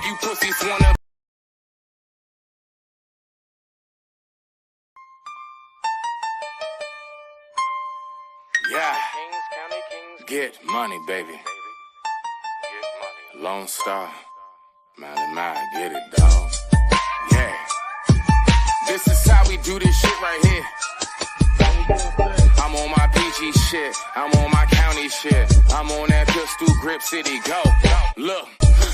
like you pussies wanna. Yeah. Get money, baby. Lone Star. Mile, get it, dog. Yeah. This is how we do this shit right here. I'm on my PG shit. I'm on my county shit. I'm on that pistol grip city. Go. Look.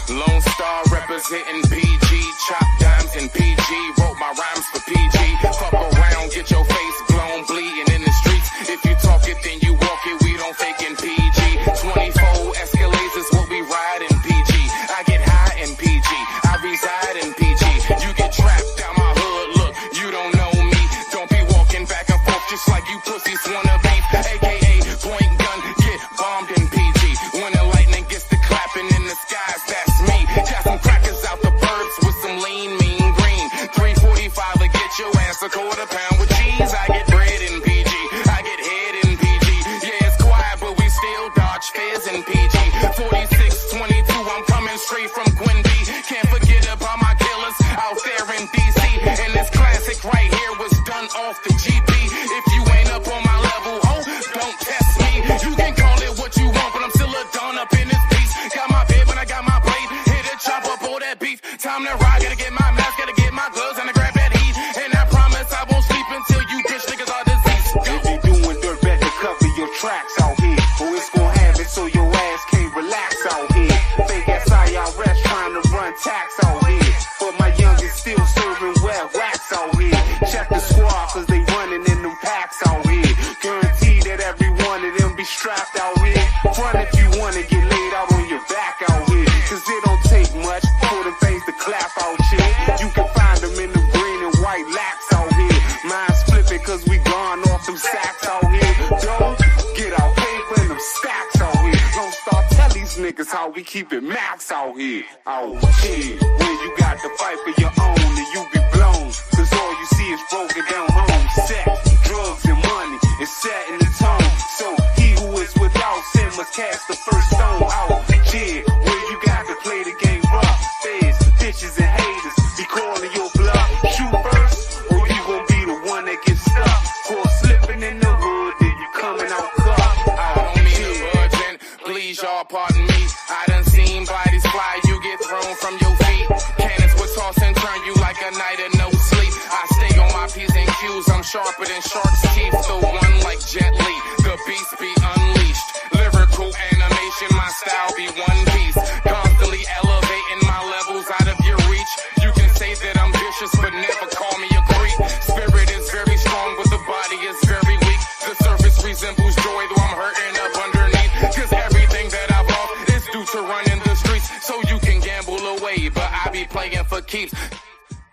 Lone Star representing PG. Chop dimes in PG. Wrote my rhymes for PG. Fuck around, get your face blown, bleeding in the streets. If you talk it, then you walk it. We don't fake in PG. 24 Escalades is what we ride in PG. I get high in PG. I reside in PG. You get trapped down my hood. Look, you don't know me. Don't be walking back and forth just like you pussies wanna be. AKA point gun, get bombed in PG. When the lightning gets to clapping in the skies, that's me. Got some crackers out the burbs with some lean, mean green. 345 to get your ass a quarter pound with cheese. I get bread in PG. I get head in PG. Yeah, it's quiet, but we still dodge feds in PG. 4622, I'm coming straight from Gwen B. Can't forget about my killers out there in DC. And this classic right here was done off the GP. If you ain't up on my level, ho, don't test me. You can call it what you want, but I'm still a don up in this piece. Got my bed when I got my blade. Hit it, chop up all that beef. Time to ride, gotta get my mask, gotta get my gloves, and I grab that heat. And I promise I won't sleep until you bitch niggas are diseased. If you doing dirt, better cover your tracks out here. Or it's gonna have it so your ass can't relax out here. Fake ass IRS trying to run tax out here. But my youngest still serving wet wax out here. Check the squad, cause they running in them packs out here. Guarantee that every one of them be strapped out here. Front if you wanna get laid out on your back out here. Cause it don't take much for them things to clap out shit. You can find them in the green and white laps out here. Mine's flipping cause we gone off them sacks out here. Don't get our paper and them stacks out here. Don't start tell these niggas how we keep it max out here. Oh shit, when you got to fight for your own and you be blown. Cause all you see is broken down homes, sex, drugs and money. It's setting the tone. So he who is without sin must cast the first stone out. Yeah, where you got to play the game rough. Feds, bitches and haters be calling your bluff. Shoot first, or you gon' be the one that gets stuck. Caught slipping in the hood, then you coming out cuffed. I don't mean to budge and please y'all pardon me. I done seen bodies fly, you get thrown from your feet. Cannons will toss and turn you like a night of no sleep. I stay on my P's and Q's, I'm sharper than shark's teeth. The one like Jet Li, the beast be unleashed. Lyrical animation, my style be one piece. Constantly elevating my levels out of your reach. You can say that I'm vicious, but never call me a creep. Spirit is very strong, but the body is very weak. The surface resembles joy, though I'm hurting up underneath. Cause everything that I've lost is due to running the streets. So you can gamble away, but I be playing for keeps.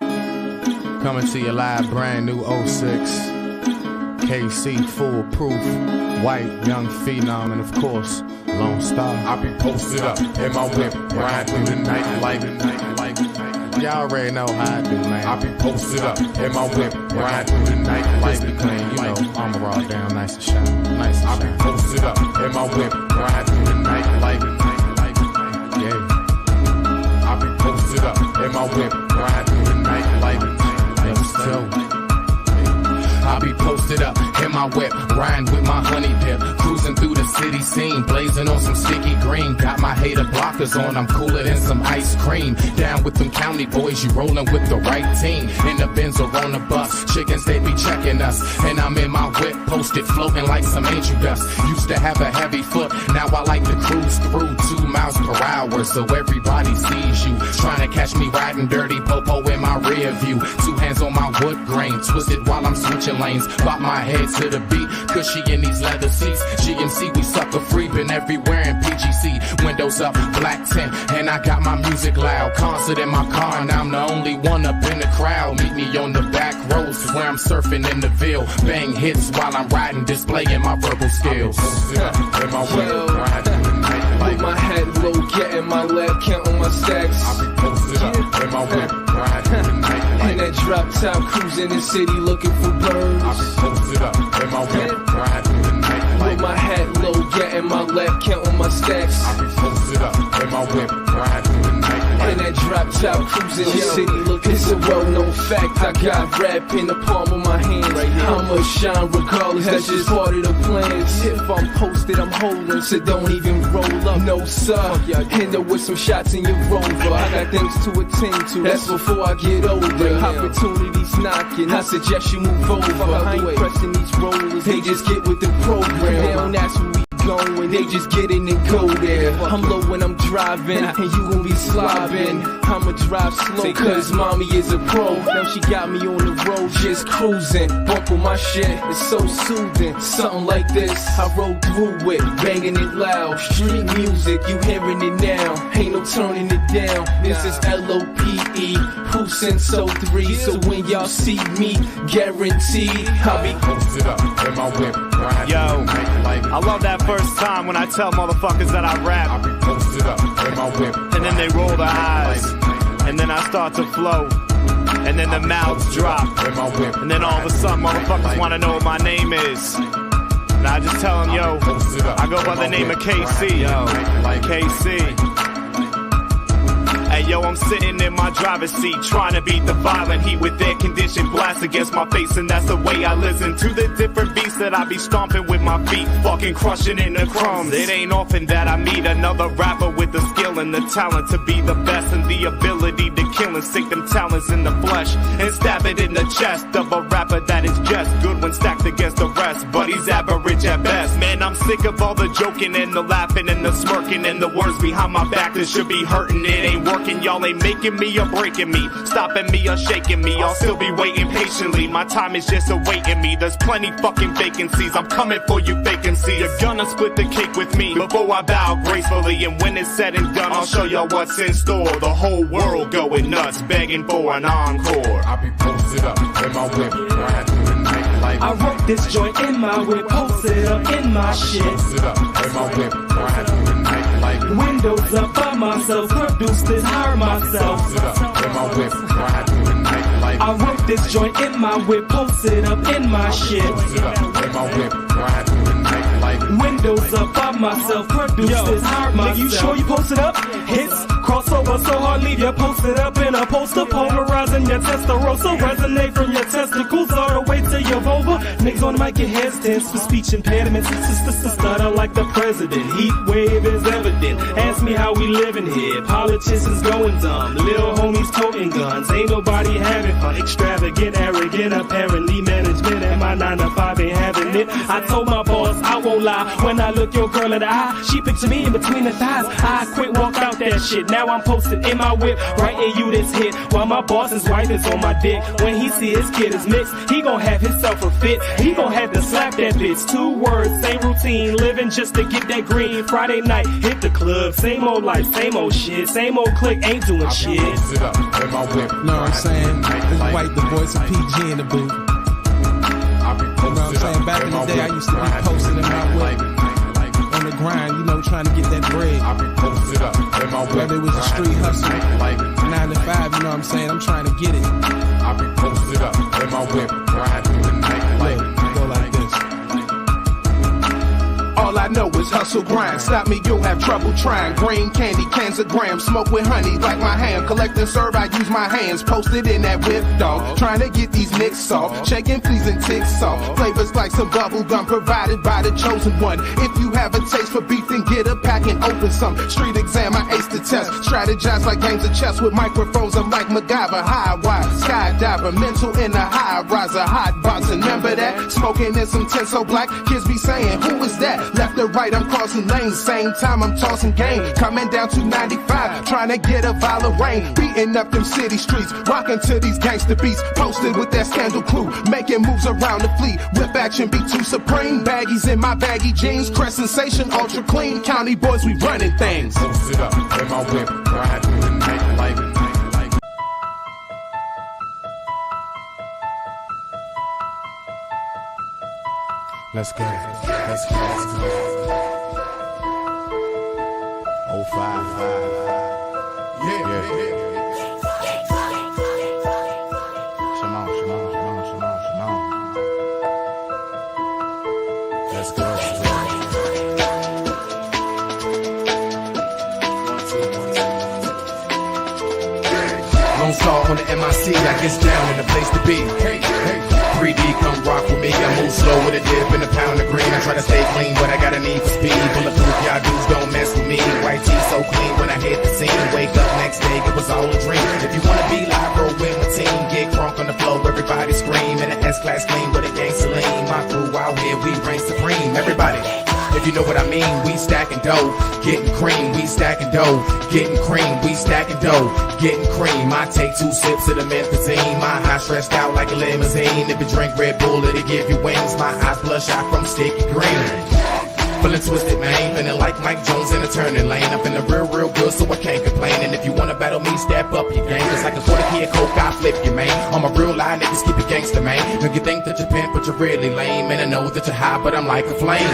Coming to you live, brand new 06. KC, foolproof. Whyte, young phenom, and of course, Lone Star. I be posted up in my whip, ride through the night like. Y'all already know how I do, man. I be posted up in my whip, ride through the night like. Be clean, you know, armor all down, nice and shine. Nice and I be posted up in my whip, ride through the night like. Yeah. I be posted up in my whip, ride through the night like. I be posted up in my whip, riding with my honey dip, cruising through the city scene, blazing on some sticky green. Got my hater blockers on, I'm cooler than some ice cream. Down with them county boys, you rolling with the right team. In the Benz or on the bus, chickens they be checking us, and I'm in my whip, posted floating like some angel dust. Used to have a heavy foot, now I like to cruise through 2 miles per hour, so everybody sees you. Trying to catch me riding dirty, popo in my rear view. 2 hands on my wood grain, twisted while I'm switching lanes. Bop my head to the beat, cushy in these leather seats. GMC, we sucker free, been everywhere in PGC. Windows up, black tint, and I got my music loud. Concert in my car, and I'm the only one up in the crowd. Meet me on the back roads where I'm surfing in the Buil. Bang hits while I'm riding, displaying my verbal skills. In my whip, ride through the night like. With my head low, getting my left, counting my stacks. I be posted up in my whip, ride through the night like. In that drop top, cruising the city looking for birds. I be posted up in my whip, ride through the night like. With my head low, getting my left, counting my stacks. I be posted up in my whip, ride through the night like. In that drop top, cruising the city, look, it's a well-known fact. I got rap in the palm of my hands. I'ma shine regardless, that's just part of the plans. If I'm posted, I'm holding, so don't even roll up. No sir, end up with some shots in your rover. I got things to attend to, that's before I get older. Opportunities knocking, I suggest you move over. I ain't pressing these rollers, they just get with the program. Now that's where we going, they just get in and go there. I'm low when I'm driving, and you gon' be slobbing. I'ma drive slow, cause mommy is a pro. Now she got me on the road, just cruising. Bump on my shit, it's so soothing. Something like this, I roll through it, banging it loud. Street music, you hearing it now. Ain't no turning it down. This is L-O-P-E, who sent so 3. So when y'all see me, guaranteed I'll be posted up in my whip. Yo, I love that first time when I tell motherfuckers that I rap. I'll be posted up in my whip. And then they roll their eyes. And then I start to flow. And then the mouths drop. And then all of a sudden motherfuckers want to know what my name is. And I just tell them, yo, I go by the name of KC. Yo, KC. Hey yo, I'm sitting in my driver's seat, trying to beat the violent heat with air conditioned blast against my face, and that's the way I listen to the different beats that I be stomping with my feet, fucking crushing in the crumbs. It ain't often that I meet another rapper with the skill and the talent to be the best, and the ability to kill and sink them talents in the flesh and stab it in the chest of a rapper that is just good when stacked against the rest, but he's average at best. Man, I'm sick of all the joking and the laughing and the smirking and the words behind my back that should be hurting. It ain't working. Y'all ain't making me or breaking me, stopping me or shaking me. I'll still be waiting patiently. My time is just awaiting me. There's plenty fucking vacancies. I'm coming for you vacancies. You're gonna split the cake with me before I bow gracefully. And when it's said and done, I'll show y'all what's in store. The whole world going nuts, begging for an encore. I'll be posted up in my whip, riding through the night like I wrote this joint in my whip, posted up in my shit. Posted up in my whip, riding through the night like windows up by myself, produced this hire myself. Posted up in my whip, riding through the night like I wrote this joint in my whip, posted up in my shit. Posted up in my whip, riding through the night like windows up by myself, produced this hire myself. Nigga, you sure you posted up? Hits crossover so hard, leave you posted up in a poster, polarizing your testosterone, resonate from your testicles all the way to your vulva. Niggas on the mic get hesitant for speech impediments. Sister stutter like the president. Heat wave is evident. Ask me how we living here. Politicians going dumb. Little homies toting guns. Ain't nobody having fun. Extravagant, arrogant, apparently management at my 9 to 5 ain't having it. I told my boss I won't lie. When I look your girl in the eye, she picture me in between the thighs. I quit, walk out that shit. Now I'm posted in my whip, writing you this hit. While my boss's wife is on my dick. When he see his kid is mixed, he gon' have himself a fit. He gon' have to slap that bitch. 2 words, same routine, living just to get that green. Friday night, hit the club, same old life, same old shit, same old clique, ain't doing shit. Posted up in my whip, know what I'm saying? This Whyte, the voice of PG in the booth. You know what I'm saying? Back in the day, I used to be posted in my whip, on the grind, you know, trying to get that bread. I'll be posted up in my whip, whether it was a street hustle, 9 to 5, you know what I'm saying? I'm trying to get it. I'll be posted up in my whip, riding through the night like go like this. All I know is hustle grind. Stop me, you'll have trouble trying. Green candy, cans of grams, smoke with honey like my hand. Collect and serve, I use my hands. Posted in that whip, dog. Trying to get these nicks off. Shaking, pleasing, ticks off. Flavors like some bubble gum provided by the chosen one. If you have a taste for beef, then get a pack and open some. Street exam, I ace the test. Strategize like games of chess with microphones. I'm like MacGyver, high wire, skydiver, mental in a high riser, hot boxing. Remember that? Smoking in some tin so black. Kids be saying, who is that? Left or right, I'm crossing lanes. Same time I'm tossing game. Coming down to 95, trying to get a vial of rain. Beating up them city streets, rocking to these gangster beats. Posted with that scandal crew, making moves around the fleet. Whip action be too supreme. Baggies in my baggy jeans, crest sensation, ultra clean. County boys, we running things. Posted up in my whip, riding through the night like let's go, let's go, let's go. 055. Yeah. Shimon. Let's go. star on the MIC, I guess down in the place to be. Hey, hey. 3D, come rock with me. I move slow with a dip and a pound of green. I try to stay clean, but I got a need for speed. Bulletproof, y'all dudes don't mess with me. White tee so clean when I hit the scene. Wake up next day, it was all a dream. If you wanna be live, roll with my team. Get crunk on the floor, everybody scream. In an S-class clean with a gangster lean. My crew out here, we reign supreme. Everybody. If you know what I mean, we stacking dough, getting cream, we stacking dough, getting cream, we stacking dough, getting cream. I take 2 sips of the methazine, my eyes stretched out like a limousine. If you drink Red Bull, it'll give you wings, my eyes bloodshot from sticky green. Feeling twisted, man, feeling like Mike Jones in a turning lane. I'm feeling real good, so I can't complain. And if you wanna battle me, step up your game. Just like a 40 kid coke, I flip you, man. On my real line, niggas keep it gangster, man. Don't you think that you're pimp, but you're really lame. And I know that you're high, but I'm like a flame.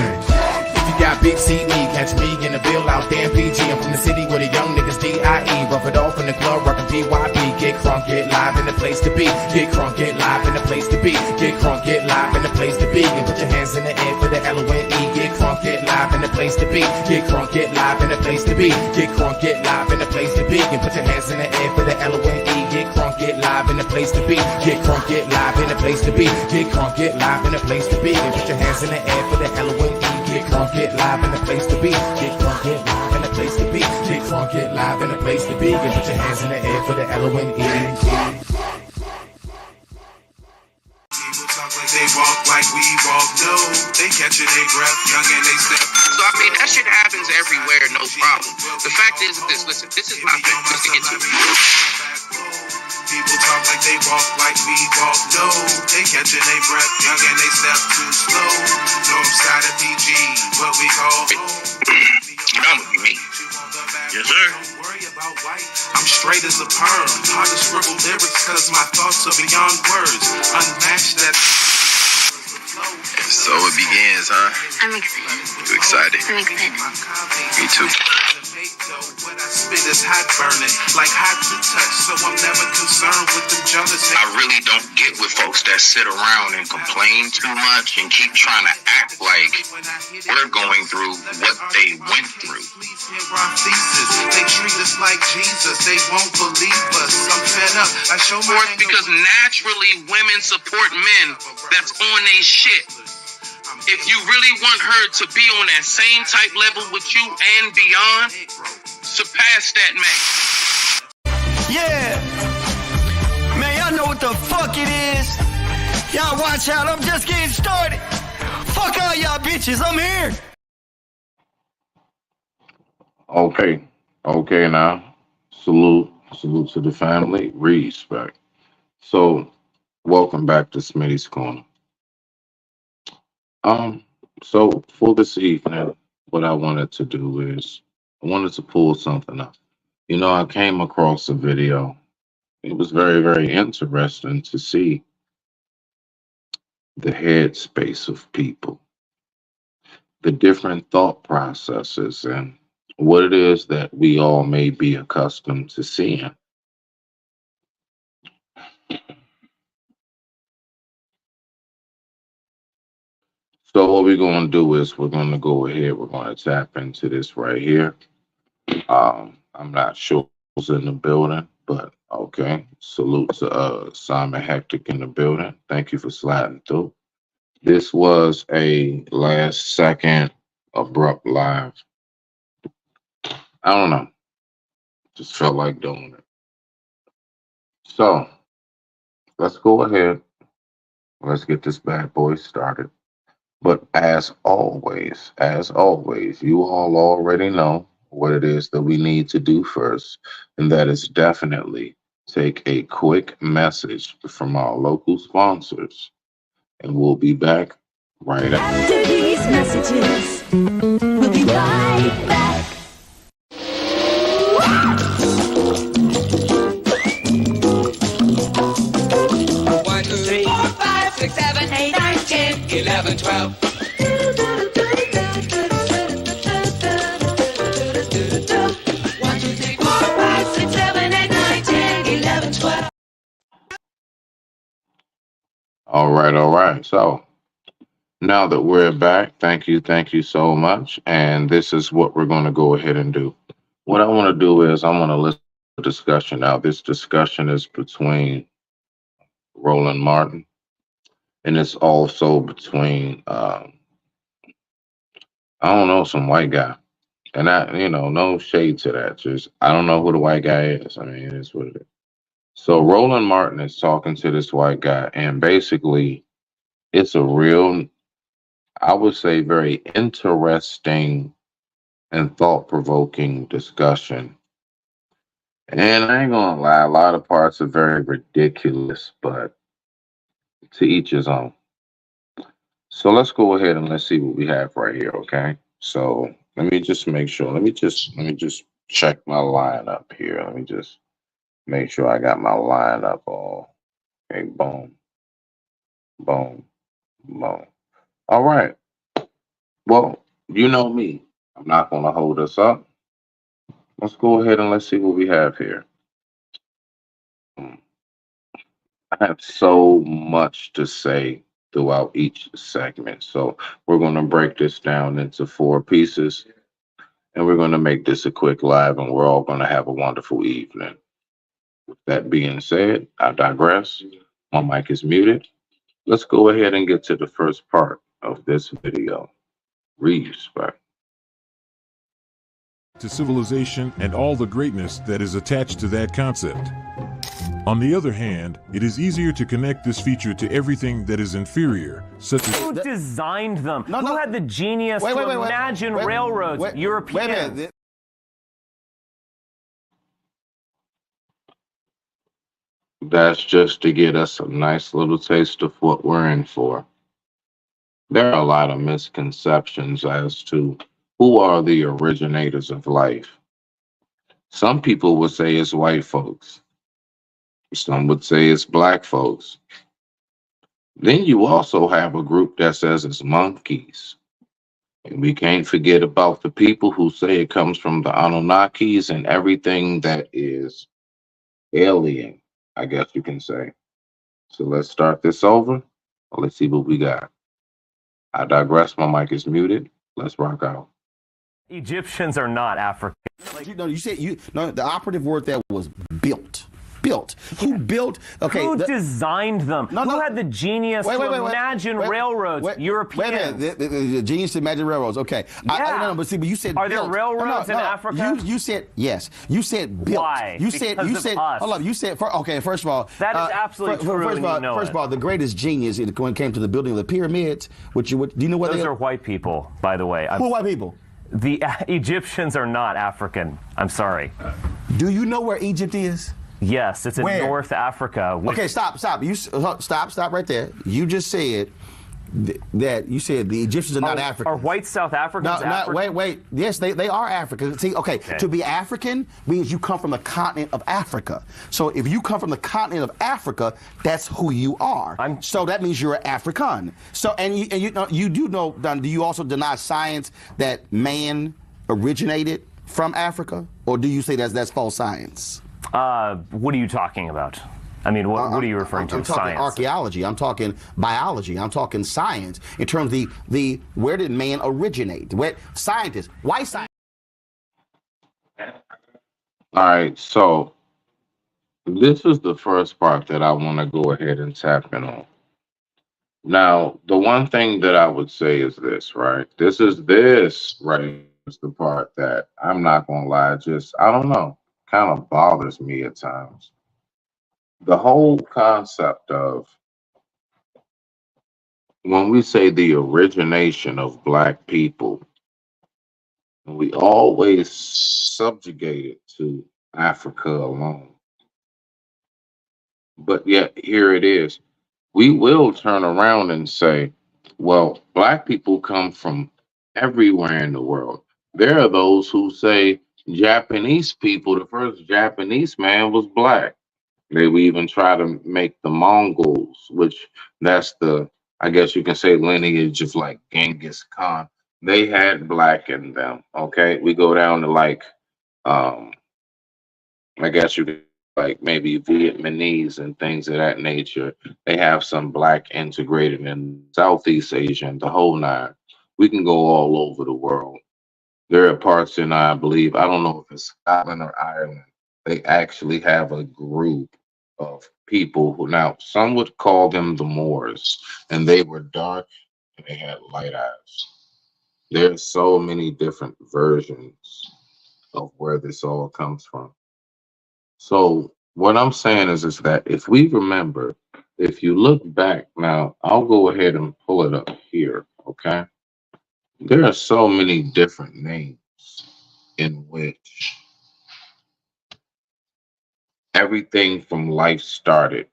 If you got big CD, catch me in the Buil out there in PG. I'm from the city where the young niggas D.I.E. Rough it off in the club, rockin' PYP. Get crunk, get live in the place to be. Get crunk, get live in the place to be. Get crunk, get live in the place to be. And put your hands in the air for the L-O-N-E. Get crunk, get live in the place to be. Get crunk, get live in the place to be. Get crunk, get live in the place to be. And put your hands in the air for the L-O-N-E. Get crunk, get live in the place to be. Get crunk, get live in the place to be. Get crunk, get live in the place to be. And put your hands in the air for the L-O-N-E. Get crunk, get live in the place to be. Get crunk, get live in the place to be. Get crunk, get live in the place to be. And put your hands in the air for the L-O-N-E. People talk like they walk like we walk. No, they catching their breath, young and they step. So I mean, that shit happens everywhere, no problem. The fact is this, listen, this is my thing, just to get to it. People talk like they walk like we walk. No, they catching their breath, young and they step too slow. North side of PG, what we call You know I'm gonna be me. Yes, sir. Don't worry about Whyte. I'm straight as a perm. Hard to scribble lyrics cause my thoughts are beyond words. Unmatched that. So it begins, huh? I'm excited. You excited? I'm excited. Me too. What I spit is hot burning, like hot to touch, so I'm never concerned with them jealous. I really don't get with folks that sit around and complain too much and keep trying to act like we're going through what they went through. Please hear our thesis. They treat us like Jesus, they won't believe us. I'm fed up. I show my Of course, because naturally women support men that's on their shit. If you really want her to be on that same type level with you and beyond, surpass that, man. Yeah. Man, y'all know what the fuck it is. Y'all watch out, I'm just getting started. Fuck all y'all bitches, I'm here. Okay now. Salute to the family. Respect. So, welcome back to Smitty's Corner. So for this evening, what I wanted to do is I wanted to pull something up. You know, I came across a video. It was very, very interesting to see the headspace of people, the different thought processes, and what it is that we all may be accustomed to seeing. So what we're going to do is we're going to go ahead. We're going to tap into this right here. I'm not sure who's in the building, but okay. Salute to Simon Hectic in the building. Thank you for sliding through. This was a last second abrupt live. I don't know. Just felt like doing it. So let's go ahead. Let's get this bad boy started. But as always, you all already know what it is that we need to do first. And that is definitely take a quick message from our local sponsors. And we'll be back right after. After these messages, we'll be right back. 1, 2, 3, 4, 5, 6, 7, 8, 9, 10, 11, 12. 1, 2, 3, 4, 5, 6, 7, 8, 9, 10, 11, 12. All right. So now that we're back, thank you so much. And this is what we're going to go ahead and do. What I want to do is I'm going to listen discussion now. This discussion is between Roland Martin, and it's also between I don't know, some white guy. And no shade to that. Just I don't know who the white guy is. I mean, it is what it is. So Roland Martin is talking to this white guy, and basically, it's a real, I would say, very interesting and thought-provoking discussion. And I ain't gonna lie, a lot of parts are very ridiculous, but to each his own. So let's go ahead and let's see what we have right here, okay? So let me just make sure. Let me just check my lineup here. Let me just make sure I got my lineup all. Okay, boom, boom, boom. All right. Well, you know me. I'm not gonna hold us up. Let's go ahead and let's see what we have here. Hmm. I have so much to say throughout each segment. So we're going to break this down into four pieces, and we're going to make this a quick live, and we're all going to have a wonderful evening. With that being said, I digress. My mic is muted. Let's go ahead and get to the first part of this video. Respect. To civilization and all the greatness that is attached to that concept. On the other hand, it is easier to connect this feature to everything that is inferior, such as... Who designed them? Who had the genius to imagine railroads? Europeans. That's just to get us a nice little taste of what we're in for. There are a lot of misconceptions as to who are the originators of life. Some people would say it's white folks. Some would say it's black folks. Then you also have a group that says it's monkeys. And we can't forget about the people who say it comes from the Anunnakis and everything that is alien, I guess you can say. So let's start this over. Let's see what we got. I digress. My mic is muted. Let's rock out. Egyptians are not African. The operative word there was built. Built. Who built? Okay. Who designed them? Who had the genius to imagine railroads? Europeans. The genius to imagine railroads. Okay. Yeah. But you said are built. there railroads in Africa? You said yes. You said built. Why? You said us. hold up. You said okay. First of all, that is absolutely true. First of all, the greatest genius when it came to the building of the pyramids. Do you know what those are? White people, by the way. Who are white people? The Egyptians are not African. I'm sorry. Do you know where Egypt is? Yes, it's in North Africa. Okay, stop. You stop right there. You just said that you said the Egyptians are not African. Are white South Africans African? Wait. Yes, they are African. See, okay, to be African means you come from the continent of Africa. So if you come from the continent of Africa, that's who you are. So that means you're an African. So you do know. Do you also deny science that man originated from Africa, or do you say that's false science? What are you talking about? I mean, what are you referring to? I'm talking science. Archaeology. I'm talking biology. I'm talking science. In terms of the where did man originate? Where scientists? Why science? All right. So this is the first part that I want to go ahead and tap in on. Now, the one thing that I would say is this, right? This right is the part that I'm not gonna lie. I don't know. Kind of bothers me at times. The whole concept of when we say the origination of black people, we always subjugate it to Africa alone. But yet here it is. We will turn around and say, well, black people come from everywhere in the world. There are those who say Japanese people, the first Japanese man was black. They would even try to make the Mongols, which that's I guess you can say, lineage of like Genghis Khan. They had black in them. Okay. We go down to I guess you could like maybe Vietnamese and things of that nature. They have some black integrated in Southeast Asia and the whole nine. We can go all over the world. There are parts in, I believe, I don't know if it's Scotland or Ireland, they actually have a group of people who, now some would call them the Moors, and they were dark and they had light eyes. There's so many different versions of where this all comes from. So what I'm saying is that if we remember, if you look back now, I'll go ahead and pull it up here, okay? There are so many different names in which everything from life started.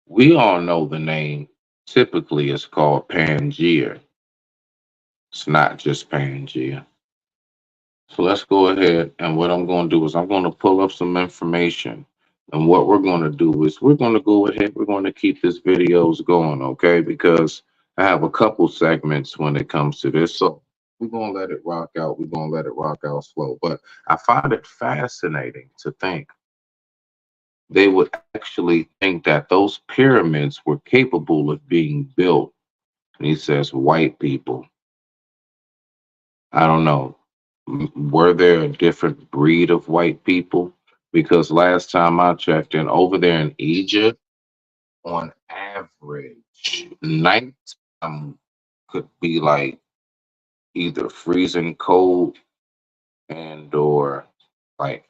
We all know the name typically is called Pangea. It's not just Pangea. So let's go ahead, and what I'm going to do is I'm going to pull up some information. And what we're going to do is we're going to go ahead, we're going to keep this videos going, okay? Because I have a couple segments when it comes to this. So we're going to let it rock out. We're going to let it rock out slow. But I find it fascinating to think they would actually think that those pyramids were capable of being built. And he says, white people. I don't know. Were there a different breed of white people? Because last time I checked in, over there in Egypt, on average, nighttime could be like either freezing cold and or like,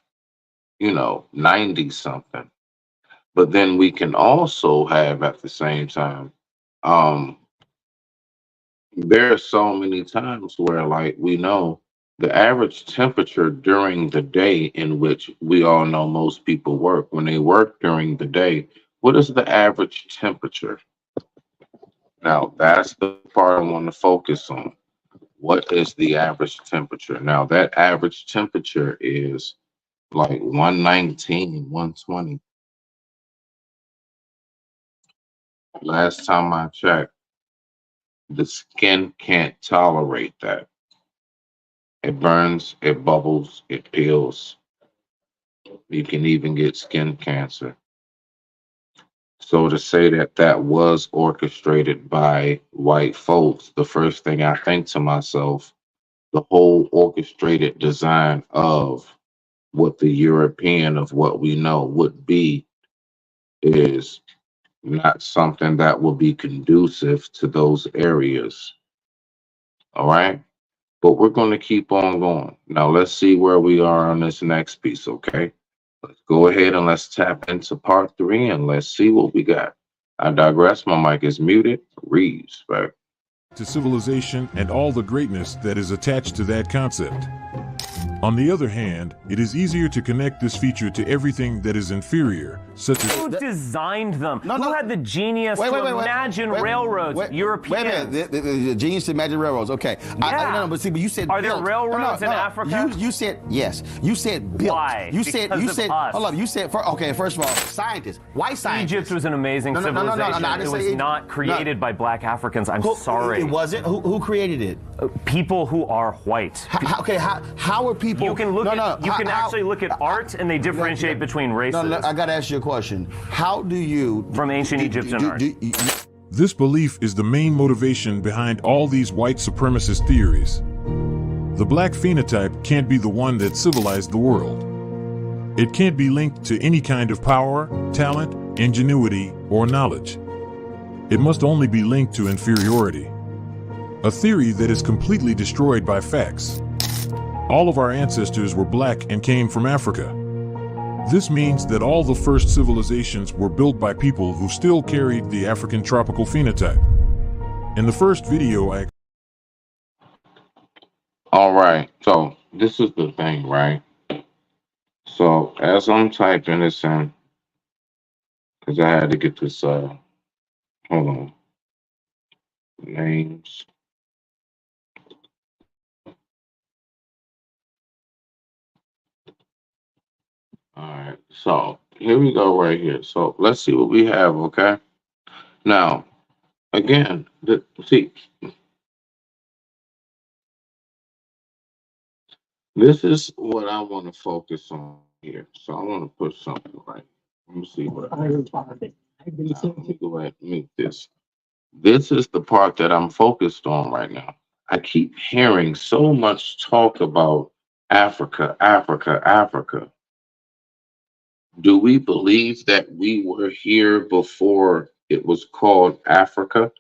90 something. But then we can also have at the same time, um, there are so many times where, like, we know the average temperature during the day, in which we all know most people work. When they work during the day, what is the average temperature? Now, that's the part I want to focus on. What is the average temperature? Now, that average temperature is like 119, 120. Last time I checked, the skin can't tolerate that. It burns, it bubbles, it peels. You can even get skin cancer. So to say that that was orchestrated by white folks, the first thing I think to myself, the whole orchestrated design of what the European of what we know would be is not something that will be conducive to those areas. All right. But we're going to keep on going. Now, let's see where we are on this next piece, okay? Let's go ahead and let's tap into part 3 and let's see what we got. I digress. My mic is muted. Respect. To civilization and all the greatness that is attached to that concept. On the other hand, it is easier to connect this feature to everything that is inferior, such as... Who designed them? Who had the genius to imagine railroads? Europeans. Wait a minute. The genius to imagine railroads. Okay. Yeah. No, but see, but you said Are there built. railroads in Africa? You said yes. You said built. Why? You said Because of us. hold up. You said okay. First of all, scientists. White scientists. Egypt was an amazing civilization. It was not created by black Africans. I'm sorry. It wasn't. Who created it? People who are white. Okay. How are people? You can look at. You can actually look at art, and they differentiate between races. No, I got to ask you a question. How do you from ancient Egyptian art? This belief is the main motivation behind all these white supremacist theories. The black phenotype can't be the one that civilized the world. It can't be linked to any kind of power, talent, ingenuity, or knowledge. It must only be linked to inferiority. A theory that is completely destroyed by facts. All of our ancestors were black and came from Africa. This means that all the first civilizations were built by people who still carried the African tropical phenotype. In the first video, All right, so this is the thing, right? So as I'm typing this in, because I had to get this, hold on, names. All right, so here we go right here. So let's see what we have, okay? Now, again, see, this is what I want to focus on here. So I want to put something right. Let me see what let me go ahead and mute this. This is the part that I'm focused on right now. I keep hearing so much talk about Africa, Africa, Africa. Do we believe that we were here before it was called Africa?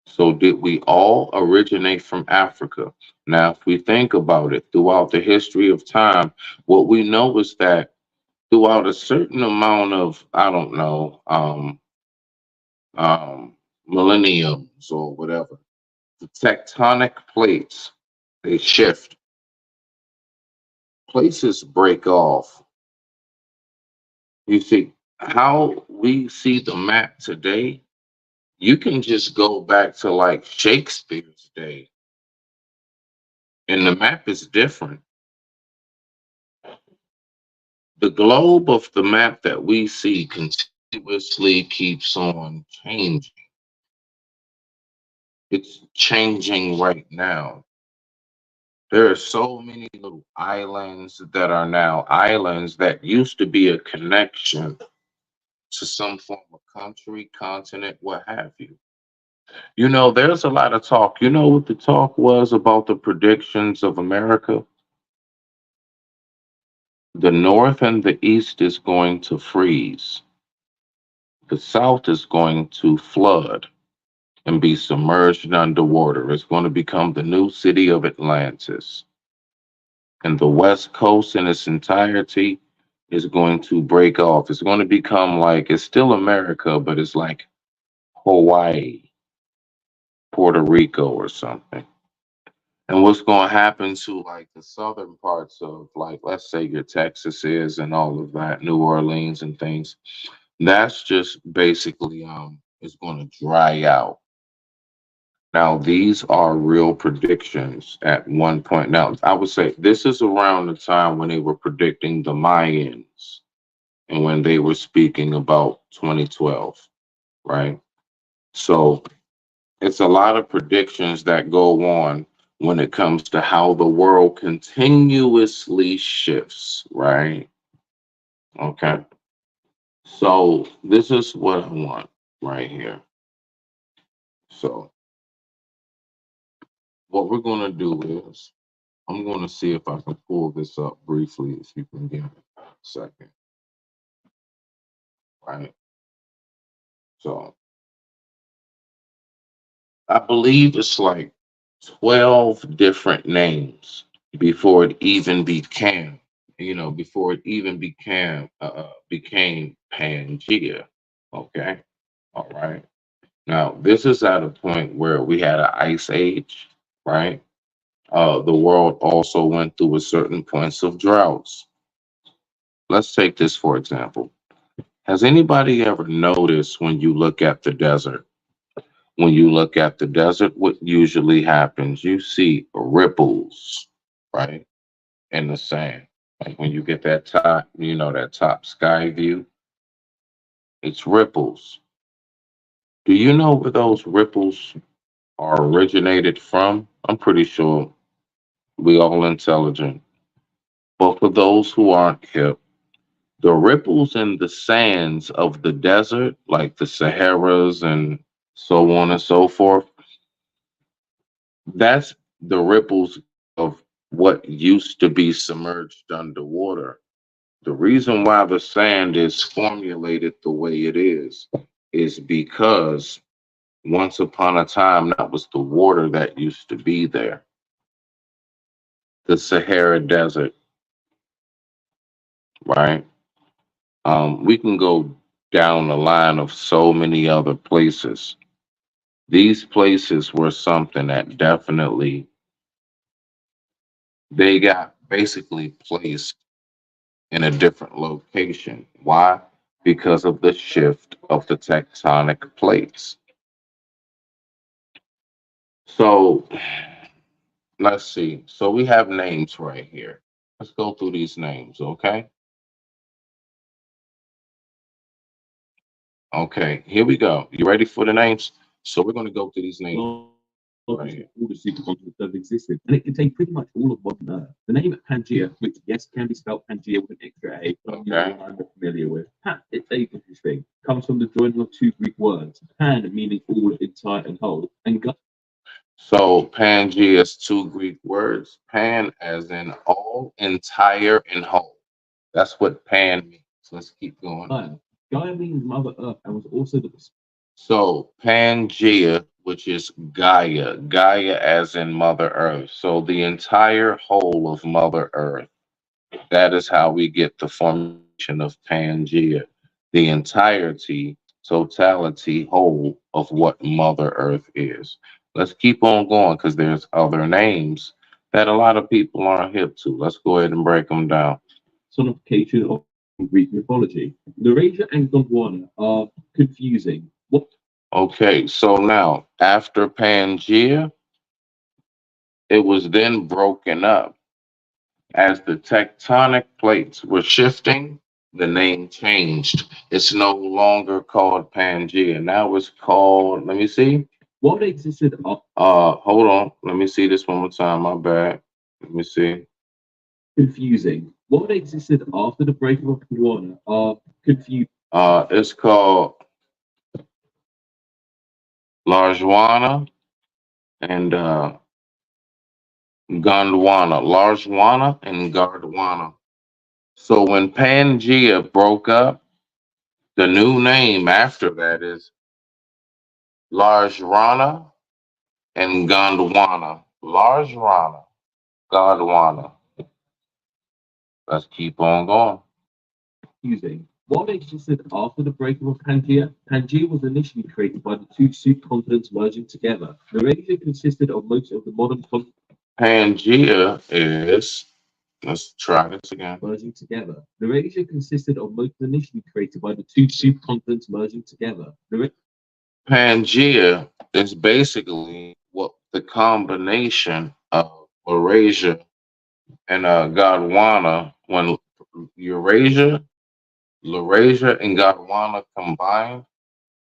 So did we all originate from Africa? Now, if we think about it throughout the history of time, what we know is that throughout a certain amount of, I don't know, millenniums or whatever, the tectonic plates, they shift. Places break off. You see, how we see the map today, you can just go back to like Shakespeare's day, and the map is different. The globe of the map that we see continuously keeps on changing. It's changing right now. There are so many little islands that are now islands that used to be a connection to some form of country, continent, what have you. You know, there's a lot of talk. You know what the talk was about the predictions of America? The North and the East is going to freeze. The South is going to flood and be submerged underwater. It's going to become the new city of Atlantis. And the West Coast in its entirety is going to break off. It's going to become like, it's still America, but it's like Hawaii, Puerto Rico, or something. And what's going to happen to like the southern parts of, like, let's say your Texas is and all of that, New Orleans and things, that's just basically it's going to dry out. Now, these are real predictions at one point. Now, I would say this is around the time when they were predicting the Mayans and when they were speaking about 2012, right? So it's a lot of predictions that go on when it comes to how the world continuously shifts, right? Okay. So this is what I want right here. So what we're going to do is I'm going to see if I can pull this up briefly, if you can give me a second, right? So I believe it's like 12 different names before it even became, before it even became Pangea. Okay. All right. Now, this is at a point where we had an ice age, right? The world also went through a certain points of droughts. Let's take this for example. Has anybody ever noticed when you look at the desert? When you look at the desert, what usually happens? You see ripples, right, in the sand. Like when you get that top, that top sky view, it's ripples. Do you know where those ripples are originated from? I'm pretty sure we all intelligent. But for those who aren't hip, the ripples in the sands of the desert, like the Saharas and so on and so forth, that's the ripples of what used to be submerged underwater. The reason why the sand is formulated the way it is because once upon a time that was the water that used to be there. The Sahara Desert, right? We can go down the line of so many other places. These places were something that definitely they got basically placed in a different location. Why? Because of the shift of the tectonic plates. So let's see. So we have names right here. Let's go through these names, okay? Okay, here we go. You ready for the names? So we're going to go through these names. Right here. All the supercontinents that have existed, and it contained pretty much all of modern Earth. The name Pangea, which yes can be spelled Pangea with an extra A, okay, I'm familiar with. It's a interesting. Comes from the joining of two Greek words, pan meaning all, entire, and whole, and gut. So Pangea is two Greek words, pan as in all, entire, and whole. That's what Pan means. Let's keep going. Gaia means Mother Earth and was also the. So Pangea, which is Gaia, Gaia as in Mother Earth. So the entire whole of Mother Earth. That is how we get the formation of Pangea, the entirety, totality, whole of what Mother Earth is. Let's keep on going because there's other names that a lot of people aren't hip to. Let's go ahead and break them down. Personification of Greek mythology. Eurasia and Gondwana are confusing. What? Okay, so now after Pangea, it was then broken up. As the tectonic plates were shifting, the name changed. It's no longer called Pangea. Now it's called, let me see. What existed? Hold on. Let me see this one more time. My bad. Let me see. Confusing. What existed after the breakup of Gondwana are confusing. It's called Larjwana and Gondwana. Larjwana and Gondwana. So when Pangea broke up, the new name after that is Larjrana and Gondwana. Larjrana, Gondwana. Let's keep on going. Confusing. What existed after the breakup of Pangea? Pangea was initially created by the two supercontinents merging together. Eurasia consisted of most of the modern continents. Pangea is, let's try this again. Merging together. Eurasia consisted of most initially created by the two supercontinents merging together. Pangea is basically what the combination of Eurasia and Gondwana, when Eurasia, Laurasia, and Gondwana combined,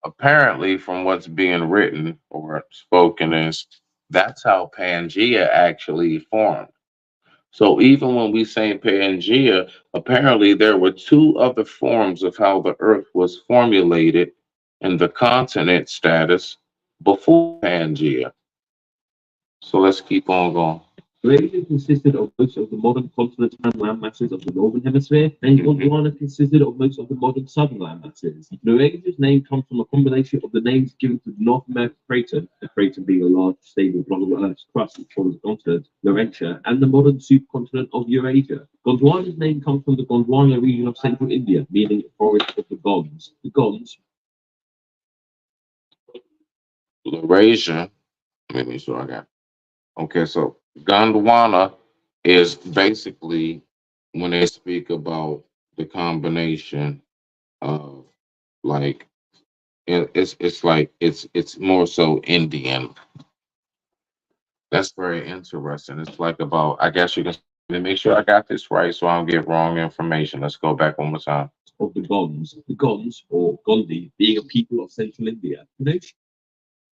apparently from what's being written or spoken is that's how Pangea actually formed. So even when we say Pangea, apparently there were two other forms of how the earth was formulated in the continent status before Pangea. So let's keep on going. Eurasia consisted of most of the modern continents and land masses of the northern hemisphere, and Gondwana consisted of most of the modern southern land masses. Eurasia's name comes from a combination of the names given to the North American crater, the crater being a large, stable block of Earth's crust which forms the continent, Laurentia, and the modern supercontinent of Eurasia. Gondwana's name comes from the Gondwana region of central India, meaning forest of the Gonds. The Gonds. Laurasia, let me make sure I got. Okay, so Gondwana is basically when they speak about the combination of like it's more so Indian. That's very interesting. It's like about I guess you can make sure I got this right so I don't get wrong information. Let's go back one more time. Of the Gonds or Gondi being a people of central India.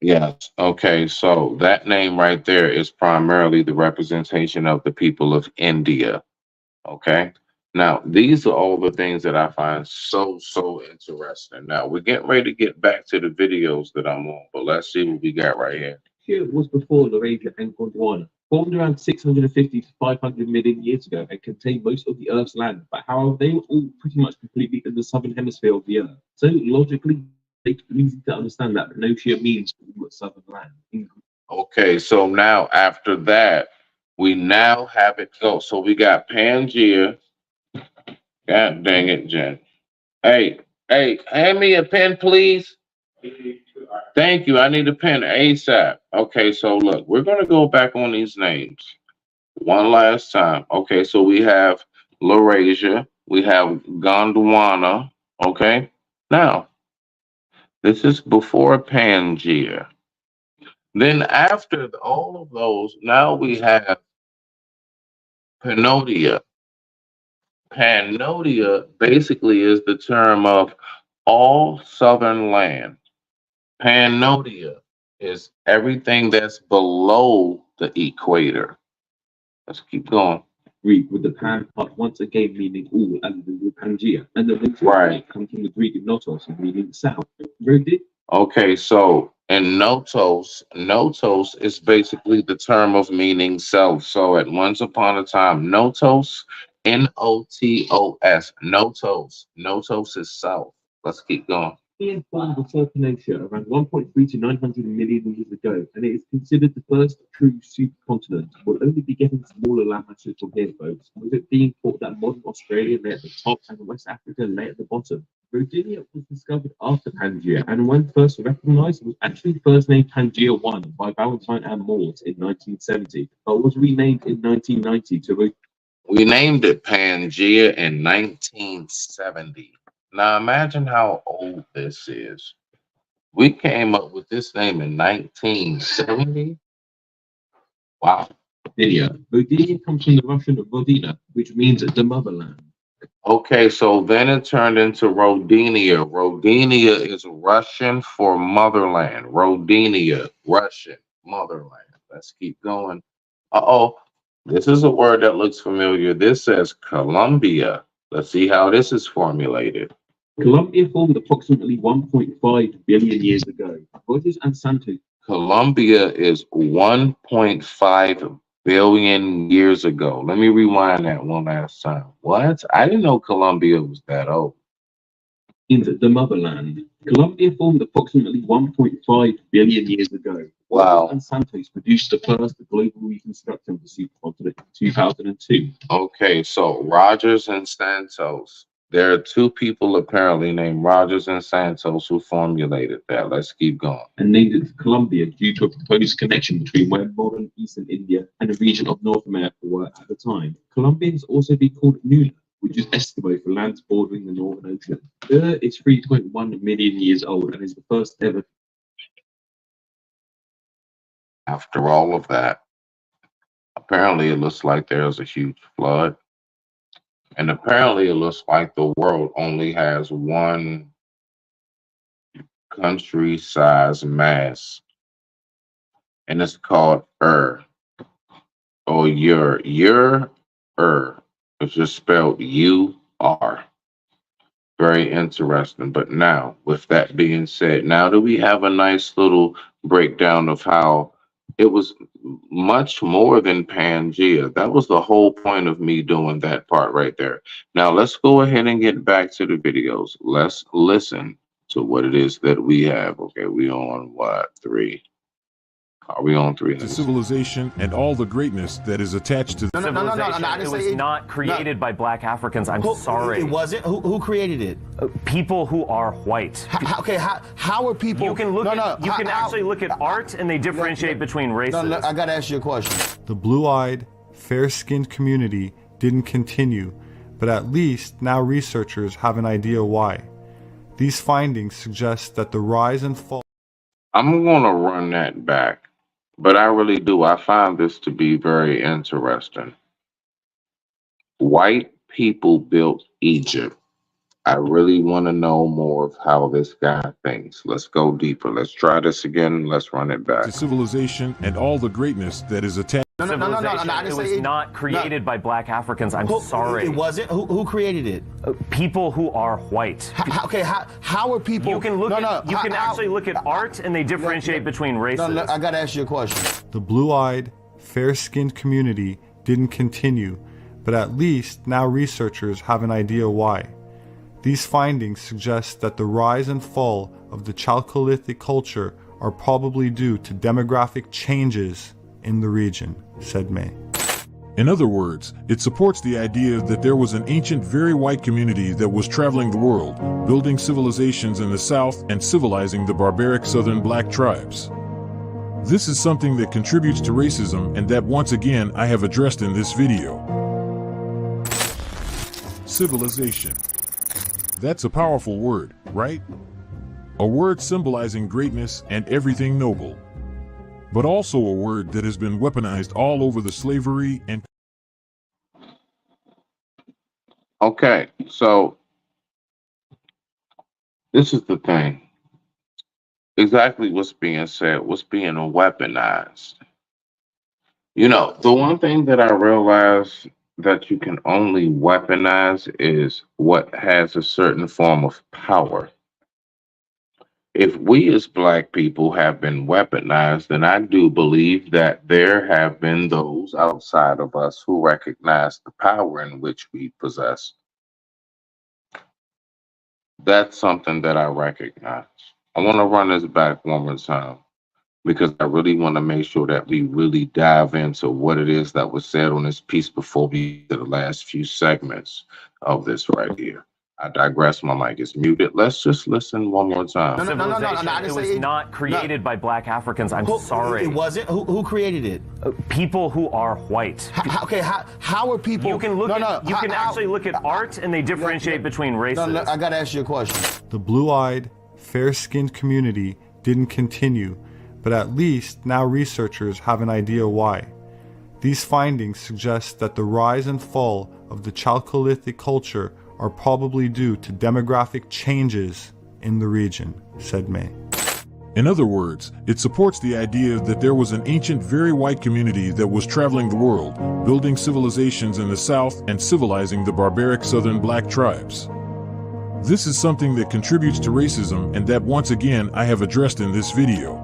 Yes. Okay. So that name right there is primarily the representation of the people of India. Okay. Now, these are all the things that I find so interesting. Now, we're getting ready to get back to the videos that I'm on, but let's see what we got right here. Here was before Laurasia and Gondwana, formed around 650 to 500 million years ago and contained most of the Earth's land, but however, they were all pretty much completely in the southern hemisphere of the Earth. So logically, it's easy to understand that Panotia means southern land. Okay, so now after that, we now have it go. So we got Pangea. God dang it, Jen. Hey, hand me a pen, please. Thank you. I need a pen ASAP. Okay, so look, we're going to go back on these names one last time. Okay, so we have Laurasia. We have Gondwana. Okay, now this is before Pangea. Then after all of those, now we have Panodia. Panodia basically is the term of all southern land. Panodia is everything that's below the equator. Let's keep going. Greek with the pan part once again meaning all and the Pangea. And the right comes from the Greek notos meaning south. Very deep. Okay, so in notos is basically the term of meaning self. So at once upon a time, notos Notos. Notos. Notos is south. Let's keep going. European formed of Southern Asia around 1.3 to 900 million years ago, and it is considered the first true supercontinent. We'll only be getting smaller landmasses from here, folks, with it being thought that modern Australia lay at the top and West Africa lay at the bottom. Rodinia was discovered after Pangaea, and when first recognized, was actually first named Pangaea 1 by Valentine and Morse in 1970, but was renamed in 1990 to. We named it Pangaea in 1970. Now imagine how old this is. We came up with this name in 1970. Wow. Rodinia comes from the Russian Rodina, which means the motherland. Okay, so then it turned into Rodinia. Rodinia is Russian for motherland. Rodinia, Russian, motherland. Let's keep going. Uh-oh, this is a word that looks familiar. This says Colombia. Let's see how this is formulated. Colombia formed approximately 1.5 billion years ago. Rogers and Santos. Colombia is 1.5 billion years ago. Let me rewind that one last time. What? I didn't know Colombia was that old. In the motherland. Colombia formed approximately 1.5 billion years ago. Wow. And Santos produced the first global reconstruction of the supercontinent in 2002. Okay, so Rogers and Santos. There are two people apparently named Rogers and Santos who formulated that. Let's keep going. And named it Colombia due to a proposed connection between where modern Eastern India and the region of North America were at the time. Colombia has also been called Nuna, which is Eskimo for lands bordering the Northern Ocean. The Earth is 3.1 million years old and is the first ever. After all of that, apparently it looks like there's a huge flood. And apparently it looks like the world only has one country-sized mass. And it's called Ur. Or Ur. It's just spelled U-R. Very interesting. But now, with that being said, now that we have a nice little breakdown of how it was much more than Pangaea. That was the whole point of me doing that part right there. Now let's go ahead and get back to the videos. Let's listen to what it is that we have. Okay, we on what, 3? Are we on 3? The civilization and all the greatness that is attached to civilization. It was not created by black Africans. I'm sorry. It wasn't? Who created it? People who are white. How are people? You can look you can actually look at art and they differentiate between races. I gotta ask you a question. The blue-eyed, fair-skinned community didn't continue, but at least now researchers have an idea why. These findings suggest that the rise and fall. I'm gonna run that back. But I really do. I find this to be very interesting. White people built Egypt. I really want to know more of how this guy thinks. Let's go deeper. Let's try this again. Let's run it back. The civilization and all the greatness that is attached. It was not created by black Africans. I'm sorry. It wasn't? Who created it? People who are white. How are people? You can look you can actually look at art and they differentiate between races. I gotta ask you a question. The blue-eyed, fair-skinned community didn't continue, but at least now researchers have an idea why. These findings suggest that the rise and fall of the Chalcolithic culture are probably due to demographic changes in the region, said May. In other words, it supports the idea that there was an ancient, very white community that was traveling the world, building civilizations in the south and civilizing the barbaric southern black tribes. This is something that contributes to racism and that once again I have addressed in this video. Civilization. That's a powerful word, right? A word symbolizing greatness and everything noble. But also a word that has been weaponized all over the slavery and... Okay, so this is the thing. Exactly what's being said, what's being weaponized. You know, the one thing that I realized that you can only weaponize is what has a certain form of power. If we as black people have been weaponized, then I do believe that there have been those outside of us who recognize the power in which we possess. That's something that I recognize. I want to run this back one more time because I really want to make sure that we really dive into what it is that was said on this piece before we get to the last few segments of this right here. I digress. My mic is muted. Let's just listen one more time. No. It was not created by black Africans. I'm sorry. It wasn't? Who created it? People who are white. How are people? You can look you can actually look at art and they differentiate between races. No, I got to ask you a question. The blue-eyed, fair-skinned community didn't continue, but at least now researchers have an idea why. These findings suggest that the rise and fall of the Chalcolithic culture are probably due to demographic changes in the region, said May. In other words, it supports the idea that there was an ancient, very white community that was traveling the world, building civilizations in the south and civilizing the barbaric southern black tribes. This is something that contributes to racism and that once again I have addressed in this video.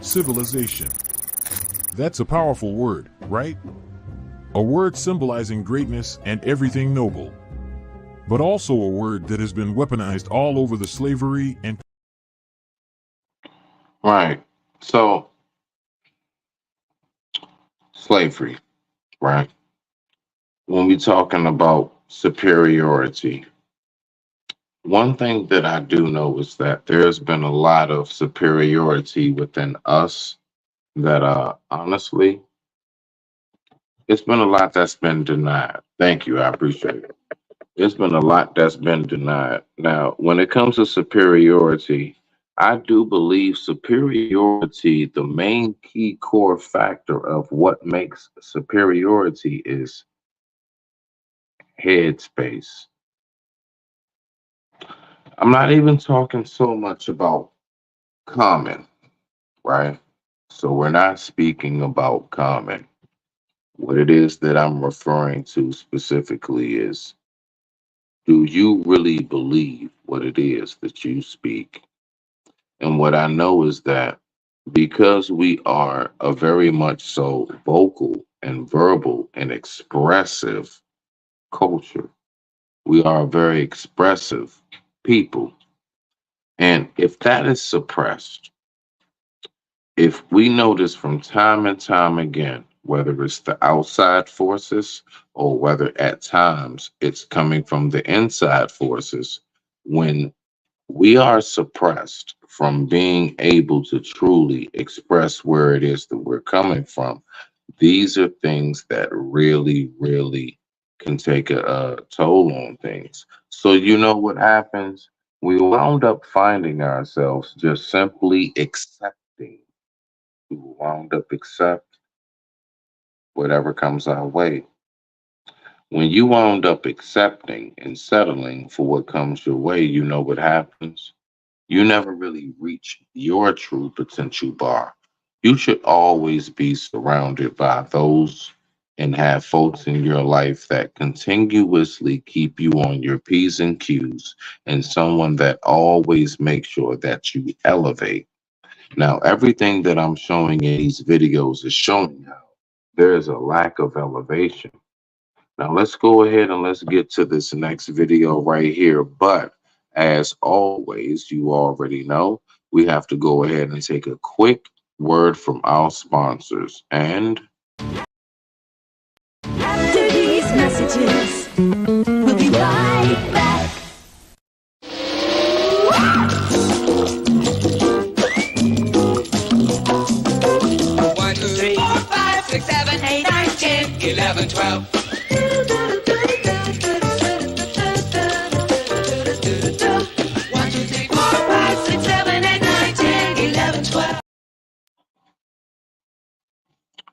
Civilization. That's a powerful word, right? A word symbolizing greatness and everything noble. But also a word that has been weaponized all over the slavery and... Right. So, slavery, right? When we're talking about superiority, one thing that I do know is that there's been a lot of superiority within us that honestly, it's been a lot that's been denied. Thank you. I appreciate it. It's been a lot that's been denied. Now, when it comes to superiority, I do believe superiority, the main key core factor of what makes superiority is headspace. I'm not even talking so much about common, right? So we're not speaking about common. What it is that I'm referring to specifically is, do you really believe what it is that you speak? And what I know is that because we are a very much so vocal and verbal and expressive culture, we are a very expressive people. And if that is suppressed, if we notice from time and time again, whether it's the outside forces or whether at times it's coming from the inside forces, when we are suppressed from being able to truly express where it is that we're coming from, these are things that really, really can take a toll on things. So you know what happens? We wound up finding ourselves just simply accepting. We wound up accept whatever comes our way. When you wound up accepting and settling for what comes your way, you know what happens? You never really reach your true potential bar. You should always be surrounded by those and have folks in your life that continuously keep you on your P's and Q's, and someone that always makes sure that you elevate. Now, everything that I'm showing in these videos is showing how there is a lack of elevation. Now, let's go ahead and let's get to this next video right here. But as always, you already know, we have to go ahead and take a quick word from our sponsors. And after these messages, we'll be right back. 1, 2, 3, 4, 5, 6, 7, 8, 9, 10, 11, 12. 1, 2, 3, 4, 5, 6, 7, 8, 9, 10, 11, 12.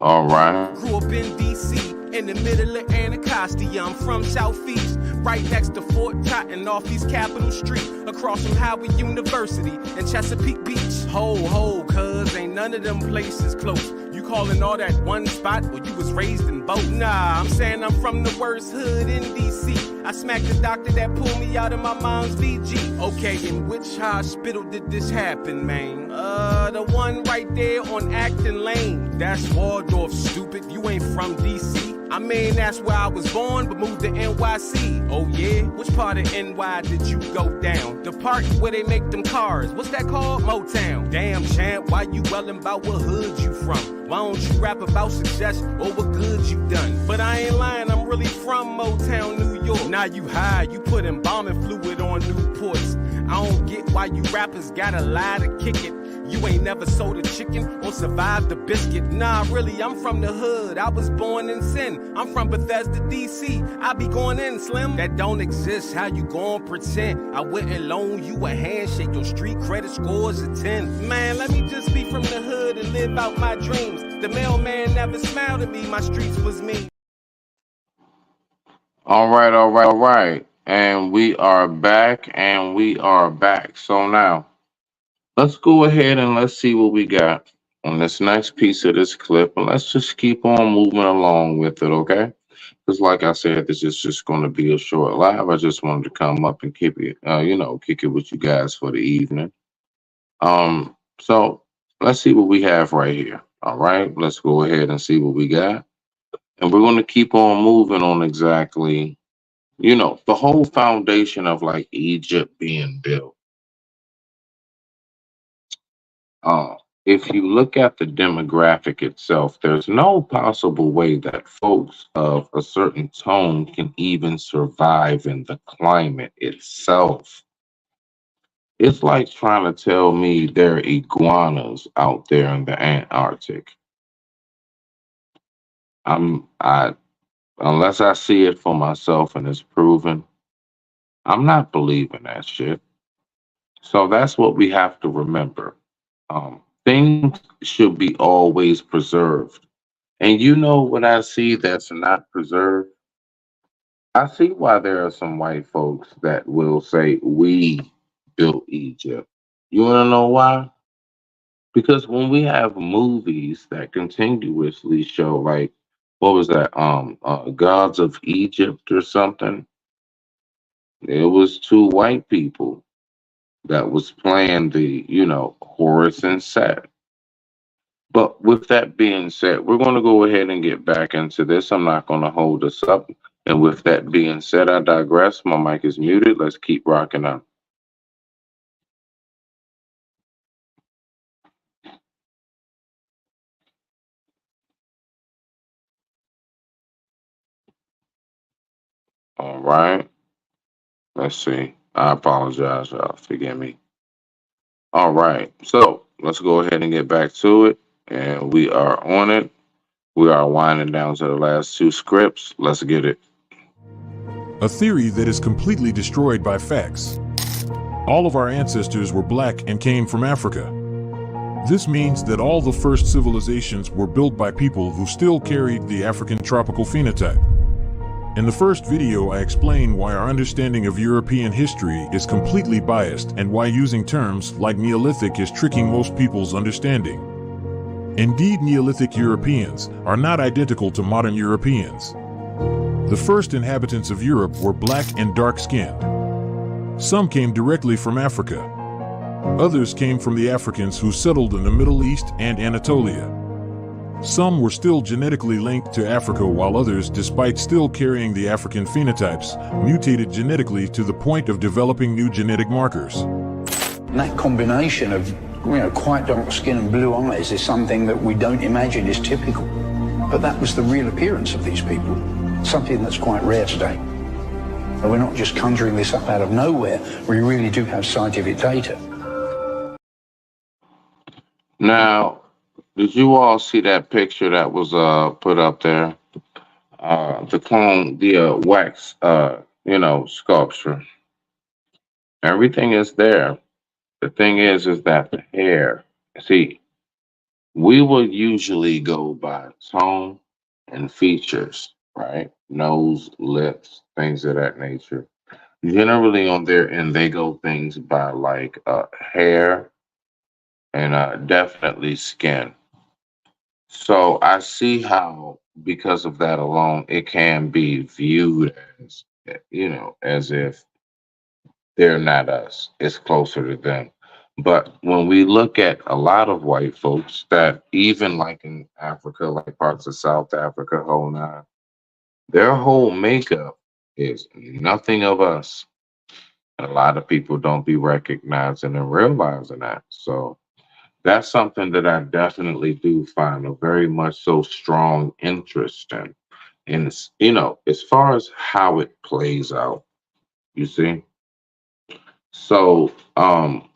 all right. Grew up in D.C., in the middle of Anacostia. I'm from Southeast, right next to Fort Cotton, off East Capitol Street, across from Howard University and Chesapeake Beach. Ho, ho, cuz ain't none of them places close. You calling all that one spot where you was raised in both? Nah, I'm saying I'm from the worst hood in DC. I smacked the doctor that pulled me out of my mom's VG. Okay, in which hospital did this happen, man? The one right there on Acton Lane. That's Waldorf, stupid. You ain't from DC. I mean, that's where I was born, but moved to NYC. Oh yeah? Which part of NY did you go down? The part where they make them cars. What's that called? Motown. Damn, champ, why you yelling about what hood you from? Why don't you rap about success or what good you done? But I ain't lying, I'm really from Motown, New York. Now you high, you put embalming fluid on Newports. I don't get why you rappers gotta lie to kick it. You ain't never sold a chicken or survived a biscuit. Nah, really, I'm from the hood. I was born in sin. I'm from Bethesda, DC. I be going in, Slim. That don't exist. How you gon' pretend? I wouldn't loan you a handshake. Your street credit scores a 10. Man, let me just be from the hood and live out my dreams. The mailman never smiled at me. My streets was me. All right. And we are back. So now, let's go ahead and let's see what we got on this next piece of this clip. And let's just keep on moving along with it, okay? Because like I said, this is just going to be a short live. I just wanted to come up and keep it, kick it with you guys for the evening. So let's see what we have right here. All right, let's go ahead and see what we got. And we're going to keep on moving on exactly, the whole foundation of like Egypt being built. If you look at the demographic itself, there's no possible way that folks of a certain tone can even survive in the climate itself. It's like trying to tell me there are iguanas out there in the Antarctic. Unless I see it for myself and it's proven, I'm not believing that shit. So that's what we have to remember. Things should be always preserved. And when I see that's not preserved, I see why there are some white folks that will say, we built Egypt. You want to know why? Because when we have movies that continuously show, like, what was that, Gods of Egypt or something? It was two white people that was playing the, Horus and Set. But with that being said, we're going to go ahead and get back into this. I'm not going to hold us up. And with that being said, I digress. My mic is muted. Let's keep rocking on. All right. Let's see. I apologize, y'all. Forgive me. All right. So let's go ahead and get back to it. And we are on it. We are winding down to the last two scripts. Let's get it. A theory that is completely destroyed by facts. All of our ancestors were black and came from Africa. This means that all the first civilizations were built by people who still carried the African tropical phenotype. In the first video, I explain why our understanding of European history is completely biased and why using terms like Neolithic is tricking most people's understanding. Indeed, Neolithic Europeans are not identical to modern Europeans. The first inhabitants of Europe were black and dark-skinned. Some came directly from Africa. Others came from the Africans who settled in the Middle East and Anatolia. Some were still genetically linked to Africa, while others, despite still carrying the African phenotypes, mutated genetically to the point of developing new genetic markers. And that combination of quite dark skin and blue eyes is something that we don't imagine is typical. But that was the real appearance of these people, something that's quite rare today. And we're not just conjuring this up out of nowhere, we really do have scientific data. Now, did you all see that picture that was put up there? The clone, the wax, sculpture. Everything is there. The thing is that the hair, see, we will usually go by tone and features, right? Nose, lips, things of that nature. Generally on their end, they go things by like hair and definitely skin. So I see how, because of that alone, it can be viewed as, as if they're not us. It's closer to them. But when we look at a lot of white folks that even like in Africa, like parts of South Africa, whole nine, their whole makeup is nothing of us. And a lot of people don't be recognizing and realizing that. So that's something that I definitely do find a very much so strong interest in. And it's, as far as how it plays out, you see. So,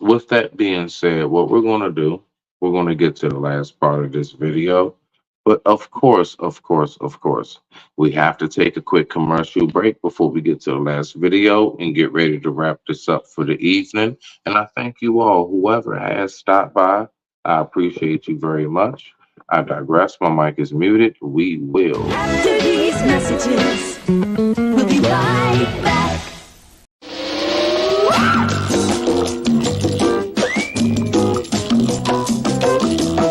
with that being said, what we're going to do, we're going to get to the last part of this video. But of course, we have to take a quick commercial break before we get to the last video and get ready to wrap this up for the evening. And I thank you all, whoever has stopped by. I appreciate you very much. I digress. My mic is muted. We will. After these messages, we'll be right back.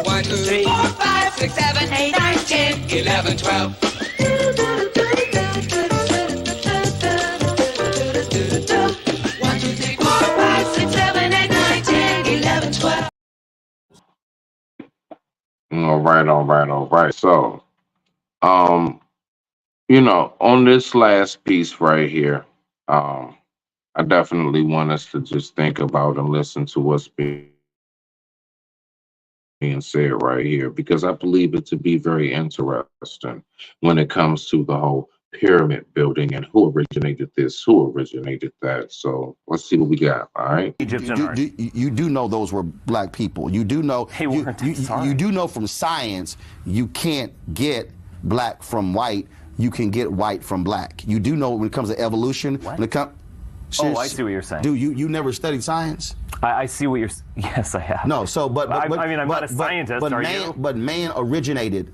1, 2, 3, 4, 5, 6, 7, 8, 9, 10, 11, 12. 1, 2, 3, 4, 5, 6, 7, 8, 9, 10, 11, 12. All right. So, um, on this last piece right here, I definitely want us to just think about and listen to what's being said right here, because I believe it to be very interesting when it comes to the whole pyramid building and who originated this, who originated that. So let's see what we got. All right. You do know those were black people. You do know. You do know from science you can't get black from white. You can get white from black. You do know when it comes to evolution. When it comes. Oh, I see what you're saying. Dude, you never studied science? I see what you're. Yes, I have. No, so I mean, I'm not a scientist. But are man, you? but man originated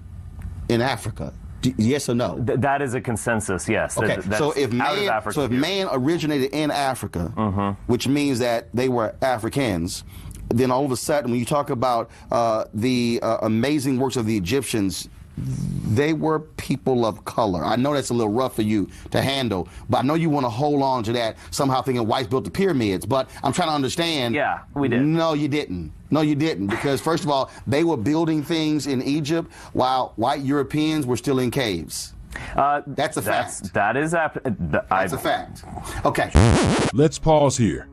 in Africa. Yes or no? That is a consensus. Yes. Okay. So if man originated in Africa, which means that they were Africans, then all of a sudden, when you talk about the amazing works of the Egyptians, they were people of color. I know that's a little rough for you to handle, but I know you want to hold on to that, somehow thinking whites built the pyramids. But I'm trying to understand. Yeah, we did. No, you didn't. No, you didn't. Because first of all, they were building things in Egypt while white Europeans were still in caves. That's a fact. That's a fact. Okay. Let's pause here.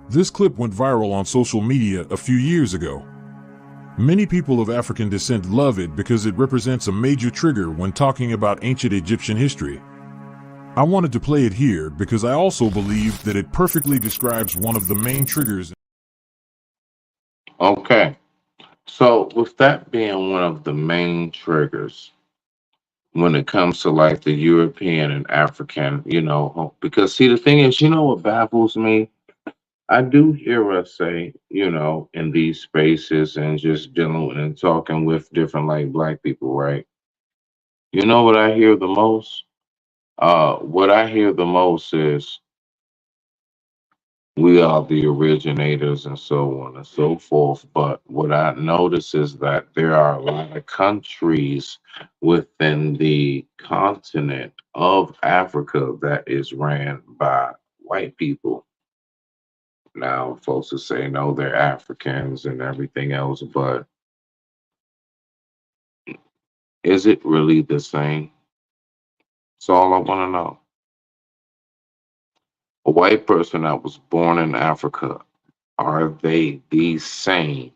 This clip went viral on social media a few years ago. Many people of African descent love it because it represents a major trigger when talking about ancient Egyptian history. I wanted to play it here because I also believe that it perfectly describes one of the main triggers. Okay. So with that being one of the main triggers when it comes to like the European and African, because see, the thing is, what baffles me? I do hear us say, in these spaces and just dealing with and talking with different like black people, right? You know what I hear the most? What I hear the most is we are the originators and so on and so forth. But what I notice is that there are a lot of countries within the continent of Africa that is ran by white people. Now, folks will say, no, they're Africans and everything else, but is it really the same? That's all I want to know. A white person that was born in Africa, are they the same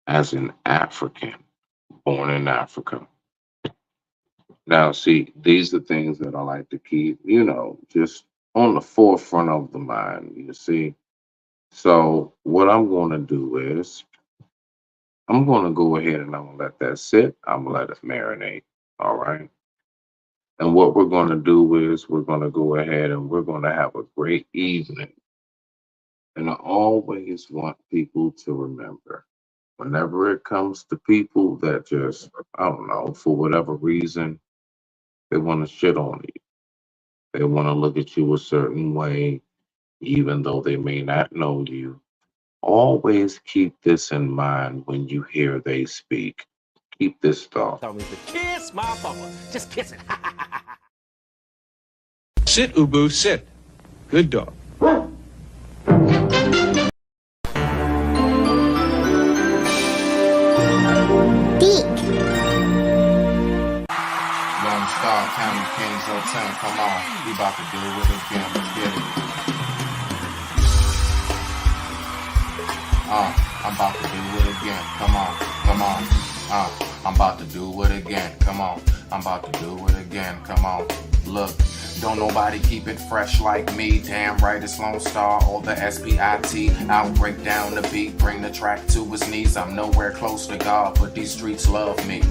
as an African born in Africa? Now, see, these are things that I like to keep, just on the forefront of the mind, you see. So what I'm going to do is I'm going to go ahead and I'm going to let that sit. I'm going to let it marinate. All right. And what we're going to do is we're going to go ahead and we're going to have a great evening. And I always want people to remember, whenever it comes to people that just, I don't know, for whatever reason, they want to shit on you. They want to look at you a certain way, even though they may not know you. Always keep this in mind when you hear they speak. Keep this thought. Tell me to kiss my papa. Just kiss it. Sit, Ubu, sit. Good dog. Young Star, County Kings 010, come on. We about to do it again. Let's get it. I'm about to do it again. Come on, come on. I'm about to do it again. Come on. I'm about to do it again. Come on. Look, don't nobody keep it fresh like me. Damn right, it's Lone Star or the SPIT. I'll break down the beat, bring the track to his knees. I'm nowhere close to God, but these streets love me.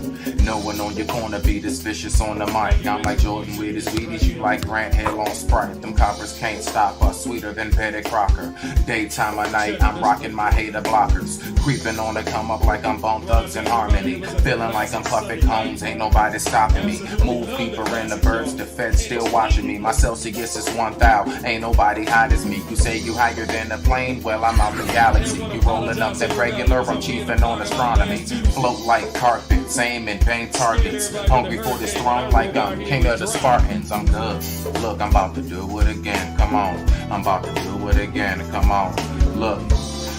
No one on your corner be this vicious on the mic. I'm like Jordan with his Wheaties, you like Grant Hill on Sprite. Them coppers can't stop us, sweeter than Betty Crocker. Daytime or night, I'm rocking my hater blockers. Creeping on the come up like I'm Bone Thugs in Harmony. Feeling like I'm Puppet Combs, ain't nobody stopping me. Move deeper in the birds, the feds still watching me. My Celsius is 1,000, ain't nobody hot as me. You say you higher than a plane, well I'm out the galaxy. You rolling up that regular, I'm chiefing on astronomy. Float like carpets, aiming vain targets. Hungry for this throne like I'm king of the Spartans. I'm good, look, I'm about to do it again, come on. I'm about to do it again, come on. Look,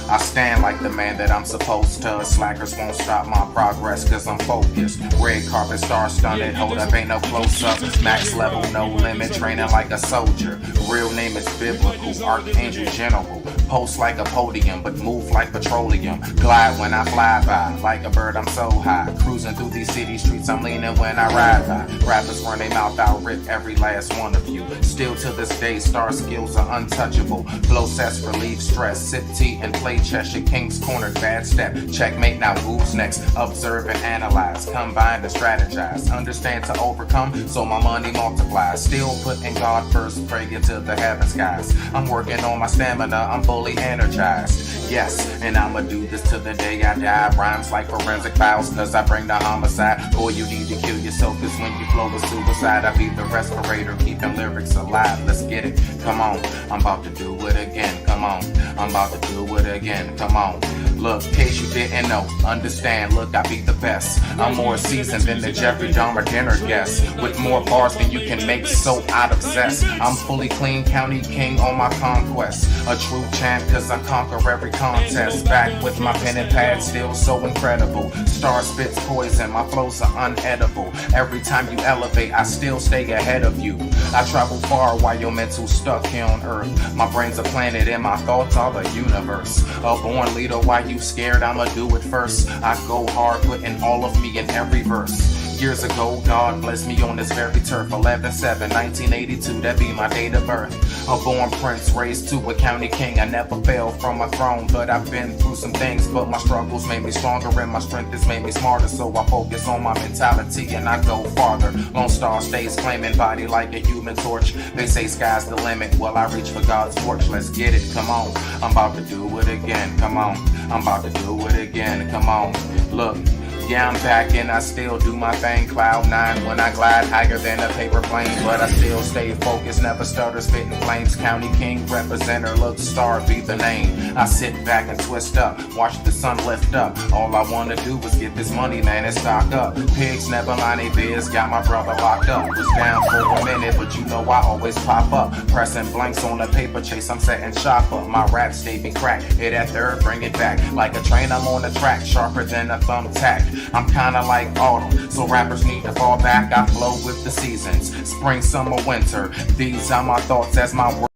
I stand like the man that I'm supposed to. Slackers won't stop my progress cause I'm focused. Red carpet, star-studded, hold up, ain't no close-up. Max level, no limit, training like a soldier. Real name is biblical, archangel general. Post like a podium, but move like petroleum. Glide when I fly by, like a bird I'm so high. Cruising through these city streets, I'm leaning when I ride by. Rappers run their mouth out, rip every last one of you. Still to this day, star skills are untouchable. Blow sets, relieve stress, sip tea and play Cheshire King's corner, bad step. Checkmate, now who's next? Observe and analyze, combine and strategize. Understand to overcome, so my money multiplies. Still putting God first, praying to the heaven skies. I'm working on my stamina, I'm fully energized. Yes, and I'ma do this till the day I die. Rhymes like forensic files, cause I bring the homicide. Boy, you need to kill yourself, cause when you flow with suicide, I be the respirator, keeping lyrics alive. Let's get it, come on. I'm about to do it again, come on. I'm about to do it again, come on. Look, in case you didn't know, understand, look, I be the best. I'm more seasoned than the Jeffrey Dahmer dinner guest. With more bars than you can make soap out of zest. I'm fully clean, county king on my conquest. A true champ, cause I conquer every contest. Back with my pen and pad, still so incredible. Star spits poison, my flows are unedible. Every time you elevate, I still stay ahead of you. I travel far while your mental stuck here on earth. My brain's a planet and my thoughts are the universe. A born leader, why you scared? I'ma do it first. I go hard, putting all of me in every verse. Years ago, God blessed me on this very turf. 11/7/1982, that be my date of birth. A born prince, raised to a county king. I never fell from a throne, but I've been through some things. But my struggles made me stronger and my strength has made me smarter. So I focus on my mentality and I go farther. Lone Star stays flaming, body like a human torch. They say sky's the limit, well I reach for God's torch. Let's get it, come on. I'm about to do it again, come on. I'm about to do it again, come on. Look. Yeah, I'm back and I still do my thing. Cloud 9 when I glide higher than a paper plane. But I still stay focused, never stutter, spitting flames. County king, representer, look, star be the name. I sit back and twist up, watch the sun lift up. All I wanna do is get this money, man, and stock up. Pigs never mind they biz, got my brother locked up. Was down for a minute, but you know I always pop up. Pressing blanks on the paper chase, I'm setting shop up. My rap stay be cracked, hit that third, bring it back. Like a train, I'm on the track, sharper than a thumbtack. I'm kinda like autumn, so rappers need to fall back. I flow with the seasons, spring, summer, winter. These are my thoughts as my words.